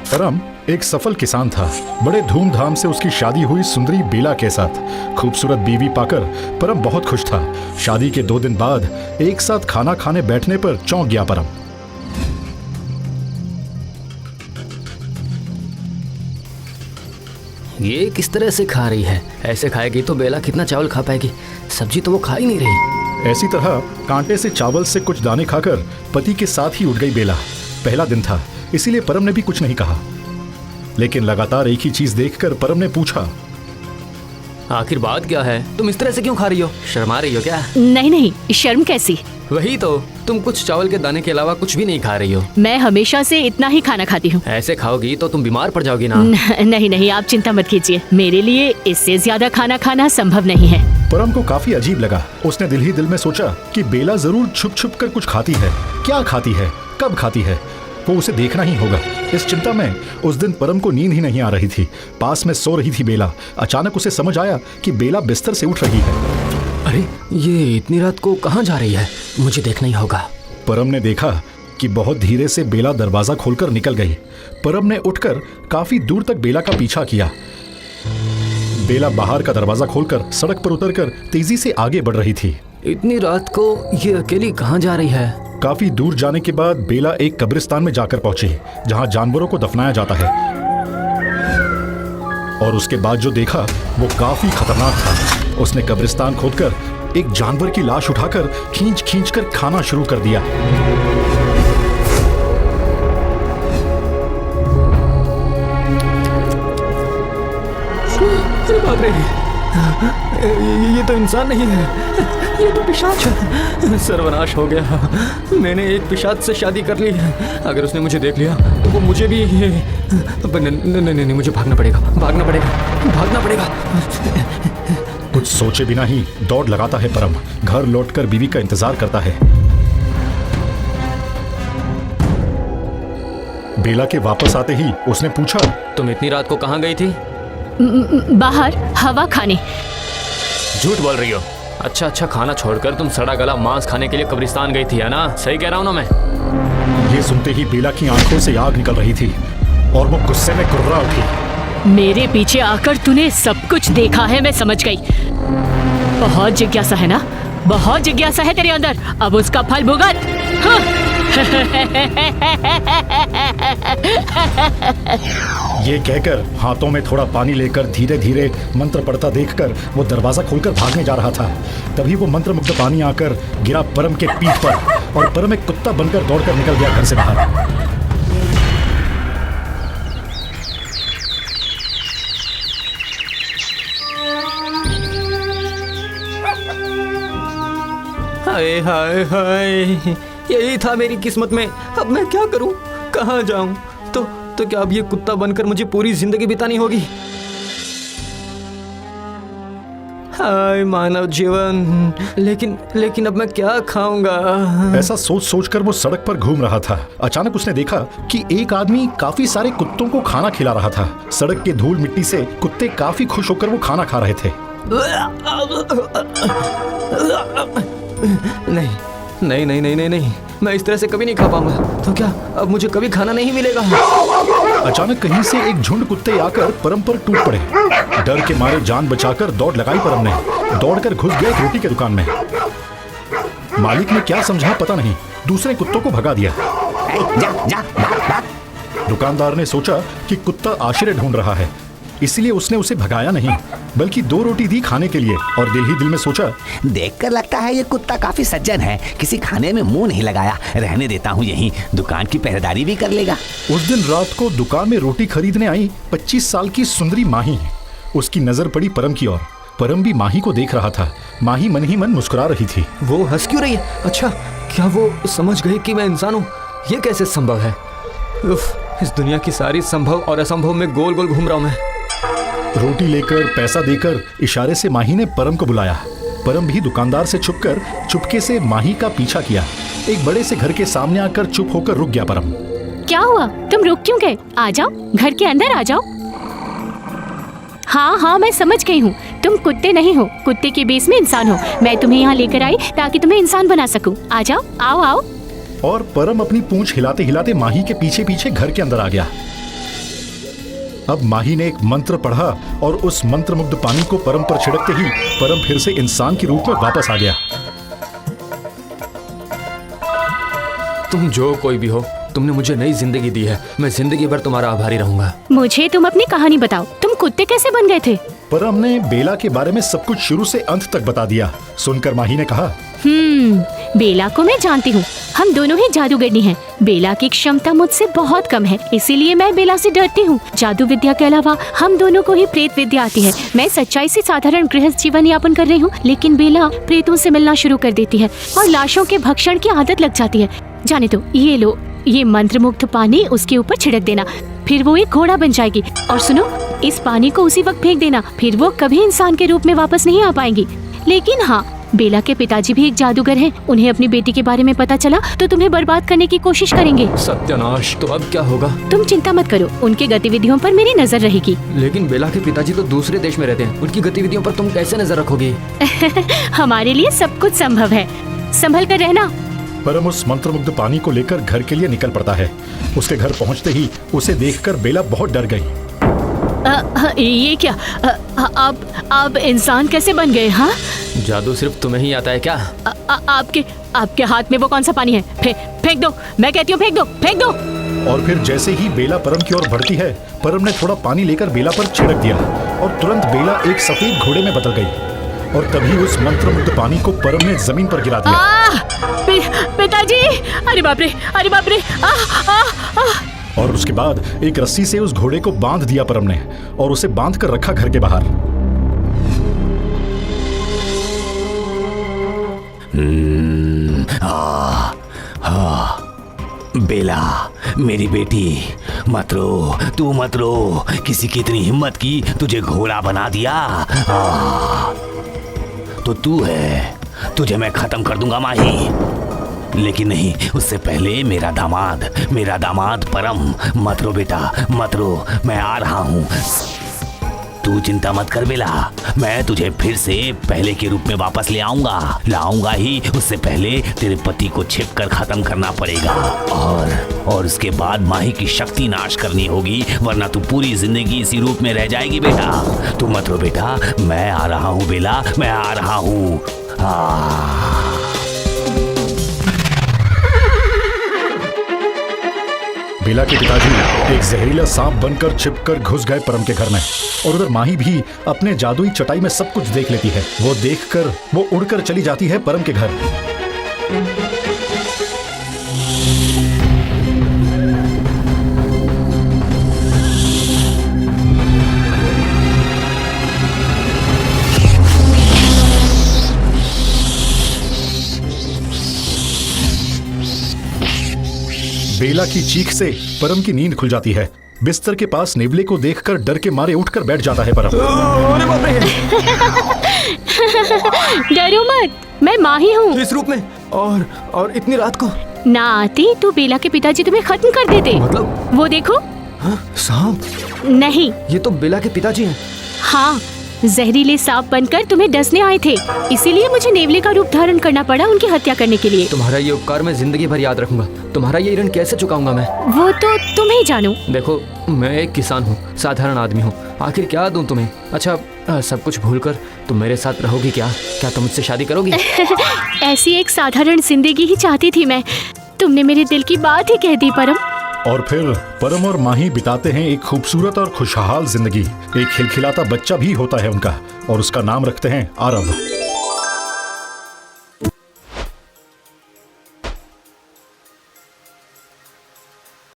परम एक सफल किसान था। बड़े धूमधाम से उसकी शादी हुई सुंदरी बेला के साथ। खूबसूरत बीवी पाकर परम बहुत खुश था। शादी के 2 दिन बाद एक साथ खाना खाने बैठने पर चौंक गया परम। ये किस तरह से खा रही है? ऐसे खाएगी तो बेला कितना चावल खा पाएगी? सब्जी तो वो खा ही नहीं रही। ऐसी तरह कांटे से चावल से कुछ दाने खाकर पति के साथ ही उठ गई बेला। पहला दिन था, इसीलिए परम ने भी कुछ नहीं कहा। लेकिन लगातार एक ही चीज देखकर परम ने पूछा, आखिर बात क्या है? तुम इस तरह से क्यों खा रही हो? शर्मा रही हो क्या? नहीं नहीं, शर्म कैसी। वही तो, तुम कुछ चावल के दाने के अलावा कुछ भी नहीं खा रही हो। मैं हमेशा से इतना ही खाना खाती हूँ। ऐसे खाओगी तो तुम बीमार पड़ जाओगी ना। नहीं नहीं, आप चिंता मत कीजिए, मेरे लिए इससे ज्यादा खाना खाना संभव नहीं है। परम को काफी अजीब लगा। उसने दिल ही दिल में सोचा कि बेला जरूर छुप छुप कर कुछ खाती है। क्या खाती है, कब खाती है, वो उसे देखना ही होगा। इस चिंता में उस दिन परम को नींद ही नहीं आ रही थी। पास में सो रही थी बेला। अचानक उसे समझ आया कि बेला बिस्तर से उठ रही है। अरे, ये इतनी रात को कहाँ जा रही है? मुझे देखना ही होगा। परम ने देखा कि बहुत धीरे से बेला दरवाजा खोलकर निकल गई। परम ने उठकर काफी दूर तक बेला का पीछा किया। बेला बाहर का दरवाजा खोलकर सड़क पर उतरकर तेजी से आगे बढ़ रही थी। इतनी रात को ये अकेली कहाँ जा रही है? काफी दूर जाने के बाद बेला एक कब्रिस्तान में जाकर पहुंची, जहां जानवरों को दफनाया जाता है। और उसके बाद जो देखा वो काफी खतरनाक था। उसने कब्रिस्तान खोदकर एक जानवर की लाश उठाकर खींच खींच कर खाना शुरू कर दिया। अरे बाप रे, ये तो इंसान नहीं है, ये तो पिशाच है। सर्वनाश हो गया। मैंने एक पिशाच से शादी कर ली है। अगर उसने मुझे देख लिया तो वो मुझे भी नहीं, मुझे भागना पड़ेगा। कुछ सोचे बिना ही दौड़ लगाता है परम। घर लौटकर बीवी का इंतजार करता है। बेला के वापस आते ही उसने पूछा, तुम इतनी रात को कहाँ गई थी? बाहर हवा खाने। झूठ बोल रही हो। अच्छा, खाना छोड़कर तुम सड़ा गला मांस खाने के लिए कब्रिस्तान गई थी, है ना? सही कह रहा हूँ ना मैं? ये सुनते ही बेला की आंखों से आग निकल रही थी और वो गुस्से में कुर्रा उठी। मेरे पीछे आकर तूने सब कुछ देखा है, मैं समझ गई। बहुत जिज्ञासा है ना, बहुत जिज्ञासा है तेरे अंदर। अब उसका फल भुगत। हाँ। ये कहकर हाथों में थोड़ा पानी लेकर धीरे धीरे मंत्र पढ़ता देखकर वो दरवाजा खोलकर भागने जा रहा था। तभी वो मंत्रमुग्ध पानी आकर गिरा परम के पीठ पर और परम एक कुत्ता बनकर दौड़कर निकल गया घर से बाहर। हाय हाय हाय, यही था मेरी किस्मत में। अब मैं क्या करूं, कहाँ जाऊं? तो क्या अब ये कुत्ता बनकर मुझे पूरी जिंदगी बितानी होगी? हाय मानव जीवन, लेकिन अब मैं क्या खाऊंगा? ऐसा सोच सोचकर वो सड़क पर घूम रहा था। अचानक उसने देखा कि एक आदमी काफी सारे कुत्तों को खाना खिला रहा था। सड़क के धूल मिट्टी से कुत्ते काफी खुश होकर वो खाना खा रहे थे। नहीं, मैं इस तरह से कभी नहीं खा पाऊंगा। तो क्या अब मुझे कभी खाना नहीं मिलेगा? अचानक कहीं से एक झुंड कुत्ते आकर परम पर टूट पड़े। डर के मारे जान बचाकर दौड़ लगाई परम ने। दौड़कर घुस गया एक रोटी के दुकान में। मालिक ने क्या समझा पता नहीं, दूसरे कुत्तों को भगा दिया। दुकानदार ने सोचा कि कुत्ता आश्रय ढूंढ रहा है, इसलिए उसने उसे भगाया नहीं, बल्कि 2 रोटी दी खाने के लिए। और दिल ही दिल में सोचा, देखकर लगता है ये कुत्ता काफी सज्जन है, किसी खाने में मुंह नहीं लगाया। रहने देता हूँ यहीं, दुकान की पहरेदारी भी कर लेगा। उस दिन रात को दुकान में रोटी खरीदने आई 25 साल की सुंदरी माही। उसकी नजर पड़ी परम की ओर। परम भी माही को देख रहा था। माही मन ही मन मुस्कुरा रही थी। वो हंस क्यों रही है? अच्छा, क्या वो समझ गई कि मैं इंसान हूँ? ये कैसे संभव है? उफ, इस दुनिया की सारी संभव और असंभव में गोल गोल घूम रहा हूँ मैं। रोटी लेकर पैसा देकर इशारे से माही ने परम को बुलाया। परम भी दुकानदार से छुपकर चुपके से माही का पीछा किया। एक बड़े से घर के सामने आकर चुप होकर रुक गया परम। क्या हुआ, तुम रुक क्यों गए? आ जाओ, घर के अंदर आ जाओ। हाँ, मैं समझ गई हूँ, तुम कुत्ते नहीं हो, कुत्ते के बेस में इंसान हो। मैं तुम्हें यहाँ लेकर आई ताकि तुम्हें इंसान बना सकूँ। आ जाओ, आओ। और परम अपनी पूंछ हिलाते हिलाते माही के पीछे पीछे घर के अंदर आ गया। अब माही ने एक मंत्र पढ़ा और उस मंत्रमुग्ध पानी को परम पर छिड़कते ही परम फिर से इंसान के रूप में वापस आ गया। तुम जो कोई भी हो, तुमने मुझे नई जिंदगी दी है। मैं जिंदगी भर तुम्हारा आभारी रहूंगा। मुझे तुम अपनी कहानी बताओ, तुम कुत्ते कैसे बन गए थे? परम ने बेला के बारे में सब कुछ शुरू से अंत तक बता दिया। सुनकर माही ने कहा, बेला को मैं जानती हूँ, हम दोनों ही जादूगरनी हैं। बेला की क्षमता मुझसे बहुत कम है, इसीलिए मैं बेला से डरती हूँ। जादू विद्या के अलावा हम दोनों को ही प्रेत विद्या आती है। मैं सच्चाई से साधारण गृहस्थ जीवन यापन कर रही हूँ, लेकिन बेला प्रेतों से मिलना शुरू कर देती है और लाशों के भक्षण की आदत लग जाती है। जाने दो, ये लो, ये मंत्रमुग्ध पानी उसके ऊपर छिड़क देना, फिर वो एक घोड़ा बन जाएगी। और सुनो, इस पानी को उसी वक्त फेंक देना, फिर वो कभी इंसान के रूप में वापस नहीं आ पाएंगी। लेकिन हाँ, बेला के पिताजी भी एक जादूगर हैं। उन्हें अपनी बेटी के बारे में पता चला तो तुम्हें बर्बाद करने की कोशिश करेंगे। सत्यानाश, तो अब क्या होगा? तुम चिंता मत करो, उनकी गतिविधियों पर मेरी नजर रहेगी। लेकिन बेला के पिताजी तो दूसरे देश में रहते हैं, उनकी गतिविधियों पर तुम कैसे नजर रखोगी? हमारे लिए सब कुछ संभव है, संभल कर रहना। परम उस मंत्रमुग्ध पानी को लेकर घर के लिए निकल पड़ता है। उसके घर पहुंचते ही उसे देखकर बेला बहुत डर गई। ये क्या? आप इंसान कैसे बन गए? हाँ, जादू सिर्फ तुम्हें ही आता है क्या? आपके हाथ में वो कौन सा पानी है? फेंक दो, मैं कहती हूँ फेंक दो, फेंक दो। और फिर जैसे ही बेला परम की ओर बढ़ती है, परम ने थोड़ा पानी लेकर बेला पर छिड़क दिया और तुरंत बेला एक सफेद घोड़े में बदल गई। और तभी उस मंत्रमुग्ध पानी को परम ने जमीन पर गिरा दिया। पिताजी! अरे बाप रे, अरे बाप रे! और उसके बाद एक रस्सी से उस घोड़े को बांध दिया परम ने और उसे बांध कर रखा घर के बाहर। बेला, मेरी बेटी, मत रो, तू मत रो। किसी की इतनी हिम्मत की तुझे घोड़ा बना दिया। तो तू है, तुझे मैं खत्म कर दूंगा माही। लेकिन नहीं, उससे पहले मेरा दामाद परम। मत रो बेटा, मत रो, मैं आ रहा हूँ। तू चिंता मत कर बेला, मैं तुझे फिर से पहले के रूप में वापस लाऊंगा ही। उससे पहले तेरे पति को छिपकर खत्म करना पड़ेगा और उसके बाद माही की शक्ति नाश करनी होगी, वरना तू पूरी जिंदगी इसी रूप में रह जाएगी बेटा। तू मत रो बेटा, मैं आ रहा हूँ बेला, मैं आ रहा हूँ। बेला के पिताजी एक जहरीला सांप बनकर छिपकर घुस गए परम के घर में और उधर माही भी अपने जादुई चटाई में सब कुछ देख लेती है। वो देखकर वो उड़कर चली जाती है परम के घर। बेला की चीख से परम की नींद खुल जाती है। बिस्तर के पास नेवले को देखकर डर के मारे उठकर बैठ जाता है परम। अरे बाप रे! डरो मत, मैं माही हूँ। इस रूप में और इतनी रात को? ना आती तो बेला के पिताजी तुम्हें खत्म कर देते। मतलब? वो देखो। सांप? नहीं, ये तो बेला के पिताजी हैं। हाँ, जहरीले सांप बनकर तुम्हें डसने आए थे, इसीलिए मुझे नेवले का रूप धारण करना पड़ा उनकी हत्या करने के लिए। तुम्हारा ये उपकार मैं जिंदगी भर याद रखूंगा। तुम्हारा ये ऋण कैसे चुकाऊंगा मैं? वो तो तुम ही जानो। देखो, मैं एक किसान हूँ, साधारण आदमी हूँ, आखिर क्या दूं तुम्हें? अच्छा, सब कुछ भूलकर तुम मेरे साथ रहोगी क्या? क्या तुम मुझसे शादी करोगी? ऐसी एक साधारण जिंदगी ही चाहती थी मैं। तुमने मेरे दिल की बात ही कह दी परम। और फिर परम और माही बिताते हैं एक खूबसूरत और खुशहाल जिंदगी। एक खिलखिलाता बच्चा भी होता है उनका और उसका नाम रखते हैं आरव।